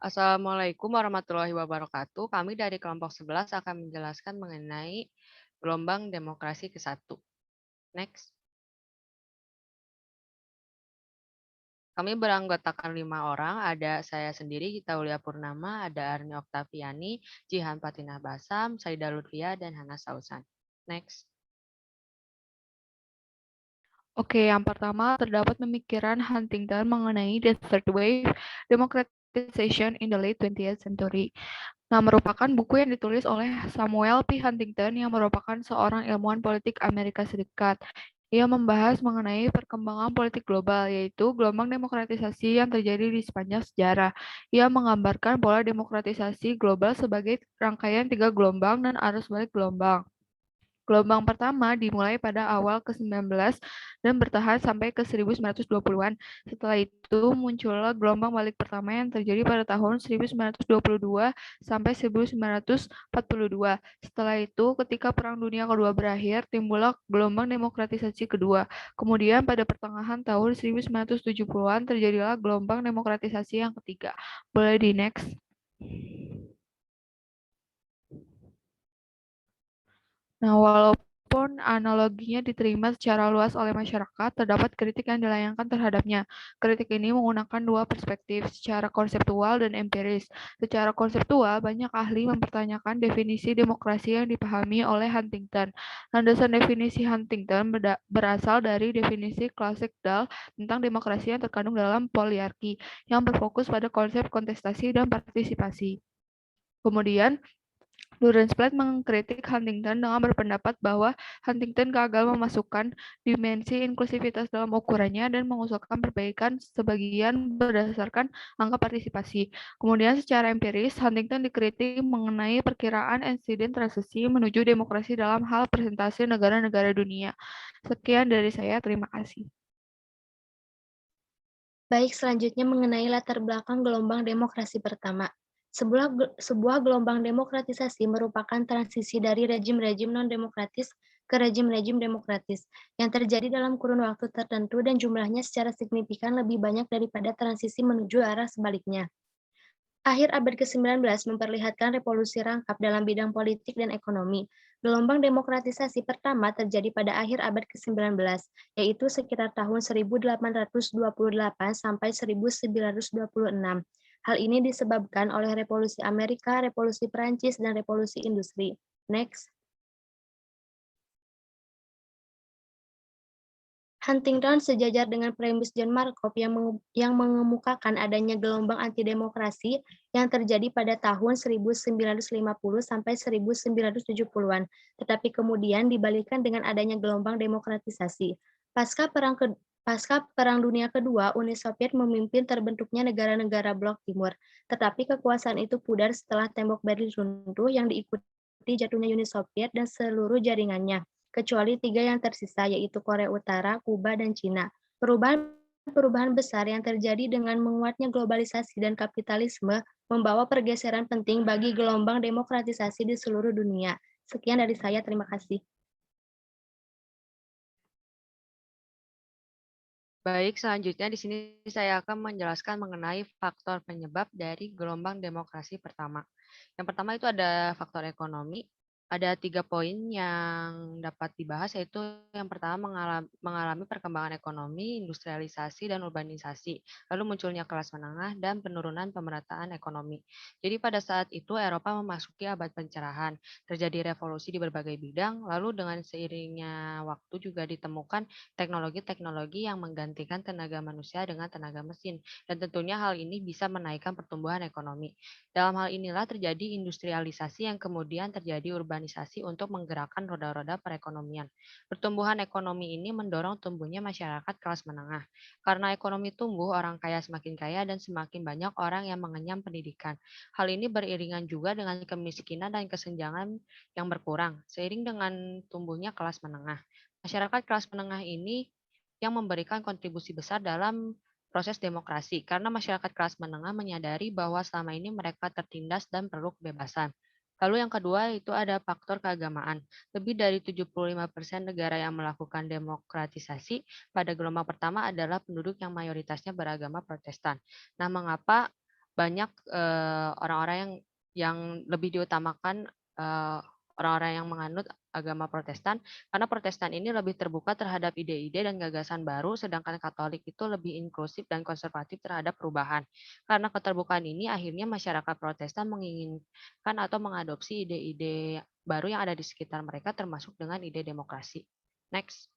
Assalamualaikum warahmatullahi wabarakatuh. Kami dari kelompok 11 akan menjelaskan mengenai gelombang demokrasi ke-1. Next. Kami beranggotakan 5 orang, ada saya sendiri, Gita Ulia Purnama, ada Arni Oktaviani, Jihan Patinah Basam, Saida Lutfia, dan Hana Sausan. Next. Oke, yang pertama terdapat pemikiran Huntington mengenai the third wave democratization in the late 20th century. Nah, merupakan buku yang ditulis oleh Samuel P. Huntington yang merupakan seorang ilmuwan politik Amerika Serikat. Ia membahas mengenai perkembangan politik global, yaitu gelombang demokratisasi yang terjadi di sepanjang sejarah. Ia menggambarkan pola demokratisasi global sebagai rangkaian 3 gelombang dan arus balik gelombang. Gelombang pertama dimulai pada awal ke-19 dan bertahan sampai ke 1920-an. Setelah itu muncullah gelombang balik pertama yang terjadi pada tahun 1922 sampai 1942. Setelah itu, ketika Perang Dunia Kedua berakhir, timbullah gelombang demokratisasi kedua. Kemudian pada pertengahan tahun 1970-an terjadilah gelombang demokratisasi yang ketiga. Boleh di next. Nah, walaupun analoginya diterima secara luas oleh masyarakat, terdapat kritik yang dilayangkan terhadapnya. Kritik ini menggunakan dua perspektif, secara konseptual dan empiris. Secara konseptual, banyak ahli mempertanyakan definisi demokrasi yang dipahami oleh Huntington. Landasan definisi Huntington berasal dari definisi klasik Dahl tentang demokrasi yang terkandung dalam poliarki, yang berfokus pada konsep kontestasi dan partisipasi. Kemudian, Durenplatt mengkritik Huntington dengan berpendapat bahwa Huntington gagal memasukkan dimensi inklusivitas dalam ukurannya dan mengusulkan perbaikan sebagian berdasarkan angka partisipasi. Kemudian secara empiris, Huntington dikritik mengenai perkiraan insiden transisi menuju demokrasi dalam hal persentase negara-negara dunia. Sekian dari saya, terima kasih. Baik, selanjutnya mengenai latar belakang gelombang demokrasi pertama. Sebuah gelombang demokratisasi merupakan transisi dari rejim-rejim non-demokratis ke rejim-rejim demokratis yang terjadi dalam kurun waktu tertentu dan jumlahnya secara signifikan lebih banyak daripada transisi menuju arah sebaliknya. Akhir abad ke-19 memperlihatkan revolusi rangkap dalam bidang politik dan ekonomi. Gelombang demokratisasi pertama terjadi pada akhir abad ke-19, yaitu sekitar tahun 1828 sampai 1926. Hal ini disebabkan oleh Revolusi Amerika, Revolusi Perancis, dan Revolusi Industri. Next. Huntington sejajar dengan premis John Markov yang mengemukakan adanya gelombang antidemokrasi yang terjadi pada tahun 1950 sampai 1970-an, tetapi kemudian dibalikkan dengan adanya gelombang demokratisasi. Pasca Perang Dunia Kedua, Uni Soviet memimpin terbentuknya negara-negara blok timur, tetapi kekuasaan itu pudar setelah tembok Berlin runtuh yang diikuti jatuhnya Uni Soviet dan seluruh jaringannya, kecuali 3 yang tersisa, yaitu Korea Utara, Kuba, dan Cina. Perubahan besar yang terjadi dengan menguatnya globalisasi dan kapitalisme membawa pergeseran penting bagi gelombang demokratisasi di seluruh dunia. Sekian dari saya, terima kasih. Baik, selanjutnya di sini saya akan menjelaskan mengenai faktor penyebab dari gelombang demokrasi pertama. Yang pertama itu ada faktor ekonomi. Ada 3 poin yang dapat dibahas, yaitu yang pertama mengalami perkembangan ekonomi, industrialisasi, dan urbanisasi. Lalu munculnya kelas menengah dan penurunan pemerataan ekonomi. Jadi pada saat itu Eropa memasuki abad pencerahan. Terjadi revolusi di berbagai bidang, lalu dengan seiringnya waktu juga ditemukan teknologi-teknologi yang menggantikan tenaga manusia dengan tenaga mesin. Dan tentunya hal ini bisa menaikkan pertumbuhan ekonomi. Dalam hal inilah terjadi industrialisasi yang kemudian terjadi urbanisasi untuk menggerakkan roda-roda perekonomian. Pertumbuhan ekonomi ini mendorong tumbuhnya masyarakat kelas menengah. Karena ekonomi tumbuh, orang kaya semakin kaya dan semakin banyak orang yang mengenyam pendidikan. Hal ini beriringan juga dengan kemiskinan dan kesenjangan yang berkurang, seiring dengan tumbuhnya kelas menengah. Masyarakat kelas menengah ini yang memberikan kontribusi besar dalam proses demokrasi, karena masyarakat kelas menengah menyadari bahwa selama ini mereka tertindas dan perlu kebebasan. Lalu yang kedua itu ada faktor keagamaan. Lebih dari 75% negara yang melakukan demokratisasi pada gelombang pertama adalah penduduk yang mayoritasnya beragama Protestan. Nah, mengapa banyak orang-orang yang lebih diutamakan orang-orang yang menganut agama Protestan, karena Protestan ini lebih terbuka terhadap ide-ide dan gagasan baru, sedangkan Katolik itu lebih inklusif dan konservatif terhadap perubahan. Karena keterbukaan ini, akhirnya masyarakat Protestan menginginkan atau mengadopsi ide-ide baru yang ada di sekitar mereka, termasuk dengan ide demokrasi. Next.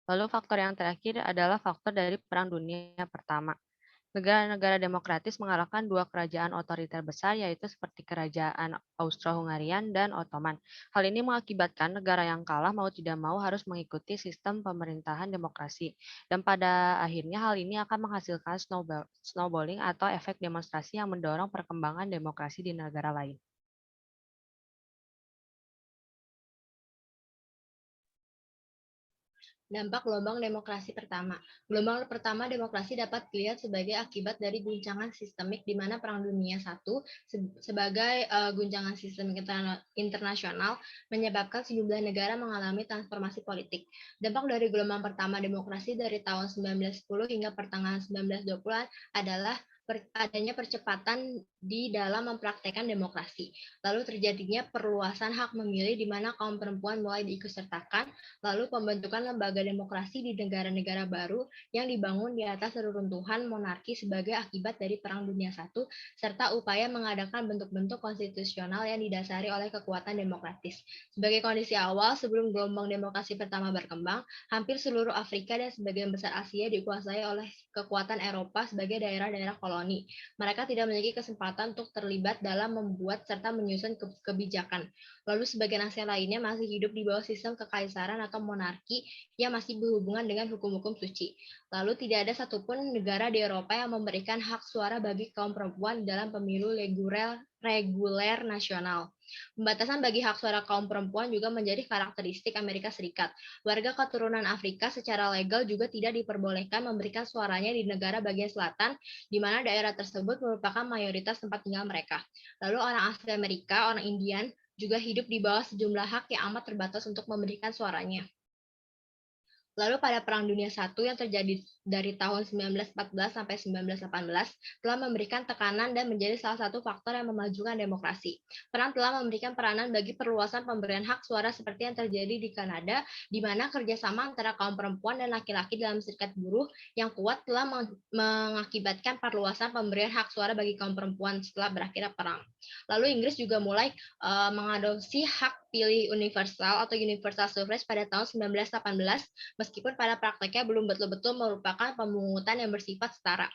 Lalu faktor yang terakhir adalah faktor dari Perang Dunia Pertama. Negara-negara demokratis mengalahkan dua kerajaan otoriter besar, yaitu seperti kerajaan Austro-Hungarian dan Ottoman. Hal ini mengakibatkan negara yang kalah mau tidak mau harus mengikuti sistem pemerintahan demokrasi. Dan pada akhirnya hal ini akan menghasilkan snowballing atau efek demonstrasi yang mendorong perkembangan demokrasi di negara lain. Dampak gelombang demokrasi pertama. Gelombang pertama demokrasi dapat dilihat sebagai akibat dari guncangan sistemik di mana Perang Dunia I sebagai guncangan sistemik internasional menyebabkan sejumlah negara mengalami transformasi politik. Dampak dari gelombang pertama demokrasi dari tahun 1910 hingga pertengahan 1920-an adalah adanya percepatan di dalam mempraktekkan demokrasi. Lalu terjadinya perluasan hak memilih di mana kaum perempuan mulai diikutsertakan, lalu pembentukan lembaga demokrasi di negara-negara baru yang dibangun di atas reruntuhan monarki sebagai akibat dari Perang Dunia I, serta upaya mengadakan bentuk-bentuk konstitusional yang didasari oleh kekuatan demokratis. Sebagai kondisi awal, sebelum gelombang demokrasi pertama berkembang, hampir seluruh Afrika dan sebagian besar Asia dikuasai oleh kekuatan Eropa sebagai daerah-daerah koloni. Mereka tidak memiliki kesempatan untuk terlibat dalam membuat serta menyusun kebijakan. Lalu sebagian Asia lainnya masih hidup di bawah sistem kekaisaran atau monarki yang masih berhubungan dengan hukum-hukum suci. Lalu tidak ada satupun negara di Eropa yang memberikan hak suara bagi kaum perempuan dalam pemilu reguler nasional. Pembatasan bagi hak suara kaum perempuan juga menjadi karakteristik Amerika Serikat. Warga keturunan Afrika secara legal juga tidak diperbolehkan memberikan suaranya di negara bagian selatan, di mana daerah tersebut merupakan mayoritas tempat tinggal mereka. Lalu orang asli Amerika, orang Indian, juga hidup di bawah sejumlah hak yang amat terbatas untuk memberikan suaranya. Lalu pada Perang Dunia I yang terjadi dari tahun 1914 sampai 1918 telah memberikan tekanan dan menjadi salah satu faktor yang memajukan demokrasi. Perang telah memberikan peranan bagi perluasan pemberian hak suara seperti yang terjadi di Kanada, di mana kerjasama antara kaum perempuan dan laki-laki dalam serikat buruh yang kuat telah mengakibatkan perluasan pemberian hak suara bagi kaum perempuan setelah berakhirnya perang. Lalu Inggris juga mulai mengadopsi hak pilih universal atau universal suffrage pada tahun 1918, meskipun pada prakteknya belum betul-betul merupakan pemungutan yang bersifat setara.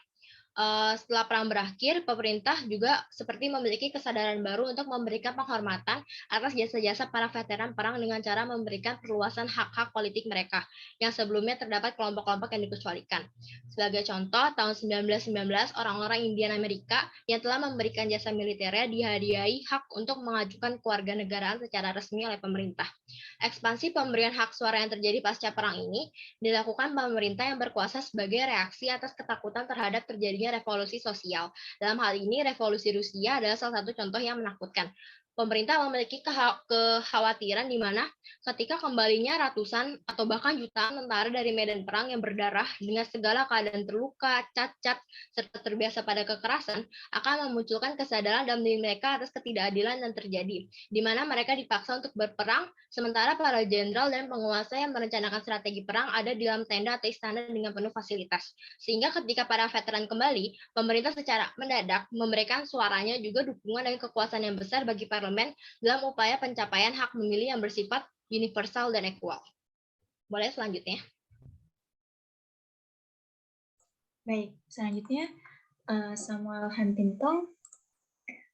Setelah perang berakhir, pemerintah juga seperti memiliki kesadaran baru untuk memberikan penghormatan atas jasa-jasa para veteran perang dengan cara memberikan perluasan hak-hak politik mereka, yang sebelumnya terdapat kelompok-kelompok yang dikecualikan. Sebagai contoh, tahun 1919, orang-orang Indian Amerika yang telah memberikan jasa militernya dihadiahi hak untuk mengajukan kewarganegaraan secara resmi oleh pemerintah. Ekspansi pemberian hak suara yang terjadi pasca perang ini dilakukan pemerintah yang berkuasa sebagai reaksi atas ketakutan terhadap terjadinya revolusi sosial. Dalam hal ini, revolusi Rusia adalah salah satu contoh yang menakutkan. Pemerintah memiliki kekhawatiran di mana ketika kembalinya ratusan atau bahkan jutaan tentara dari medan perang yang berdarah dengan segala keadaan terluka, cacat, serta terbiasa pada kekerasan, akan memunculkan kesadaran dalam diri mereka atas ketidakadilan yang terjadi, di mana mereka dipaksa untuk berperang, sementara para jenderal dan penguasa yang merencanakan strategi perang ada di dalam tenda atau istana dengan penuh fasilitas. Sehingga ketika para veteran kembali, pemerintah secara mendadak memberikan suaranya juga dukungan dan kekuasaan yang besar bagi parlemen dalam upaya pencapaian hak memilih yang bersifat universal dan equal. Boleh selanjutnya? Baik, selanjutnya Samuel Huntington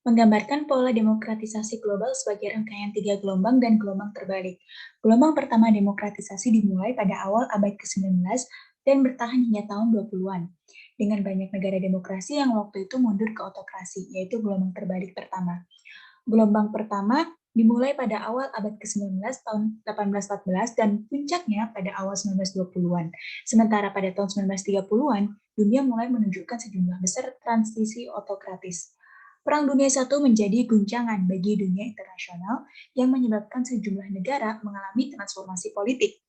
menggambarkan pola demokratisasi global sebagai rangkaian 3 gelombang dan gelombang terbalik. Gelombang pertama demokratisasi dimulai pada awal abad ke-19 dan bertahan hingga tahun 20-an. Dengan banyak negara demokrasi yang waktu itu mundur ke otokrasi, yaitu gelombang terbalik pertama. Gelombang pertama dimulai pada awal abad ke-19 tahun 1814 dan puncaknya pada awal 1920-an. Sementara pada tahun 1930-an, dunia mulai menunjukkan sejumlah besar transisi otokratis. Perang Dunia I menjadi guncangan bagi dunia internasional yang menyebabkan sejumlah negara mengalami transformasi politik.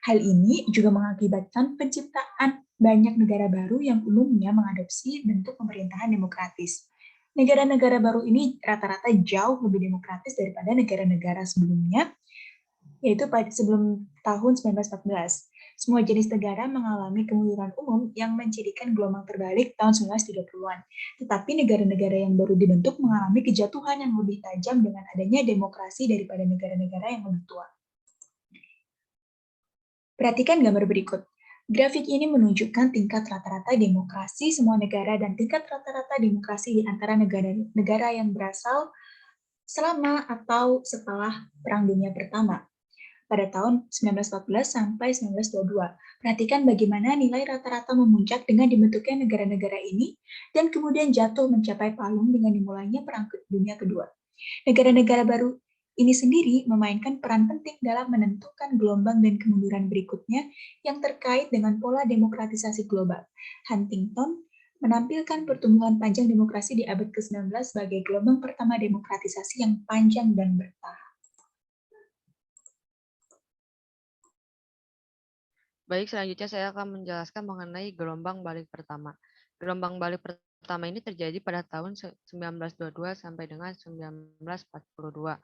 Hal ini juga mengakibatkan penciptaan banyak negara baru yang umumnya mengadopsi bentuk pemerintahan demokratis. Negara-negara baru ini rata-rata jauh lebih demokratis daripada negara-negara sebelumnya, yaitu sebelum tahun 1914. Semua jenis negara mengalami kemunduran umum yang mencirikan gelombang terbalik tahun 1930-an. Tetapi negara-negara yang baru dibentuk mengalami kejatuhan yang lebih tajam dengan adanya demokrasi daripada negara-negara yang lebih tua. Perhatikan gambar berikut. Grafik ini menunjukkan tingkat rata-rata demokrasi semua negara dan tingkat rata-rata demokrasi di antara negara yang berasal selama atau setelah Perang Dunia Pertama pada tahun 1914 sampai 1922. Perhatikan bagaimana nilai rata-rata memuncak dengan dibentuknya negara-negara ini dan kemudian jatuh mencapai palung dengan dimulainya Perang Dunia Kedua. Negara-negara baru ini sendiri memainkan peran penting dalam menentukan gelombang dan kemunduran berikutnya yang terkait dengan pola demokratisasi global. Huntington menampilkan pertumbuhan panjang demokrasi di abad ke-19 sebagai gelombang pertama demokratisasi yang panjang dan bertahap. Baik, selanjutnya saya akan menjelaskan mengenai gelombang balik pertama. Gelombang balik pertama ini terjadi pada tahun 1922 sampai dengan 1942.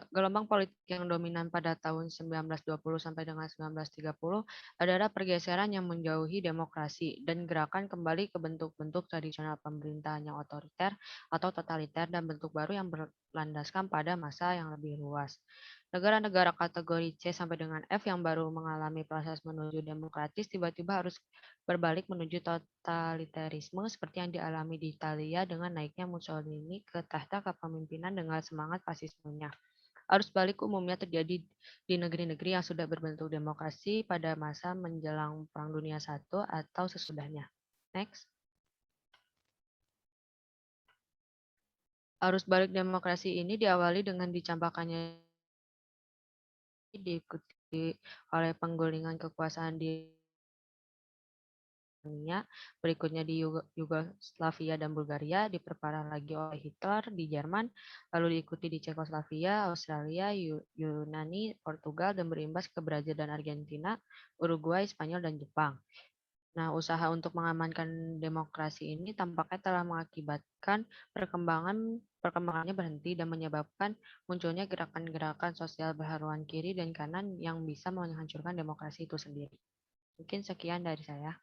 Gelombang politik yang dominan pada tahun 1920 sampai dengan 1930 adalah pergeseran yang menjauhi demokrasi dan gerakan kembali ke bentuk-bentuk tradisional pemerintahan yang otoriter atau totaliter dan bentuk baru yang berlandaskan pada masa yang lebih luas. Negara-negara kategori C sampai dengan F yang baru mengalami proses menuju demokratis tiba-tiba harus berbalik menuju totalitarisme seperti yang dialami di Italia dengan naiknya Mussolini ke tahta kepemimpinan dengan semangat fasismenya. Arus balik umumnya terjadi di negeri-negeri yang sudah berbentuk demokrasi pada masa menjelang Perang Dunia I atau sesudahnya. Next. Arus balik demokrasi ini diawali dengan dicampakkannya diikuti oleh penggulingan kekuasaan di berikutnya di Yugoslavia dan Bulgaria, diperparah lagi oleh Hitler di Jerman, lalu diikuti di Cekoslovakia, Australia, Yunani, Portugal, dan berimbas ke Brazil dan Argentina, Uruguay, Spanyol, dan Jepang. Nah, usaha untuk mengamankan demokrasi ini tampaknya telah mengakibatkan perkembangannya berhenti dan menyebabkan munculnya gerakan-gerakan sosial berhaluan kiri dan kanan yang bisa menghancurkan demokrasi itu sendiri. Mungkin sekian dari saya.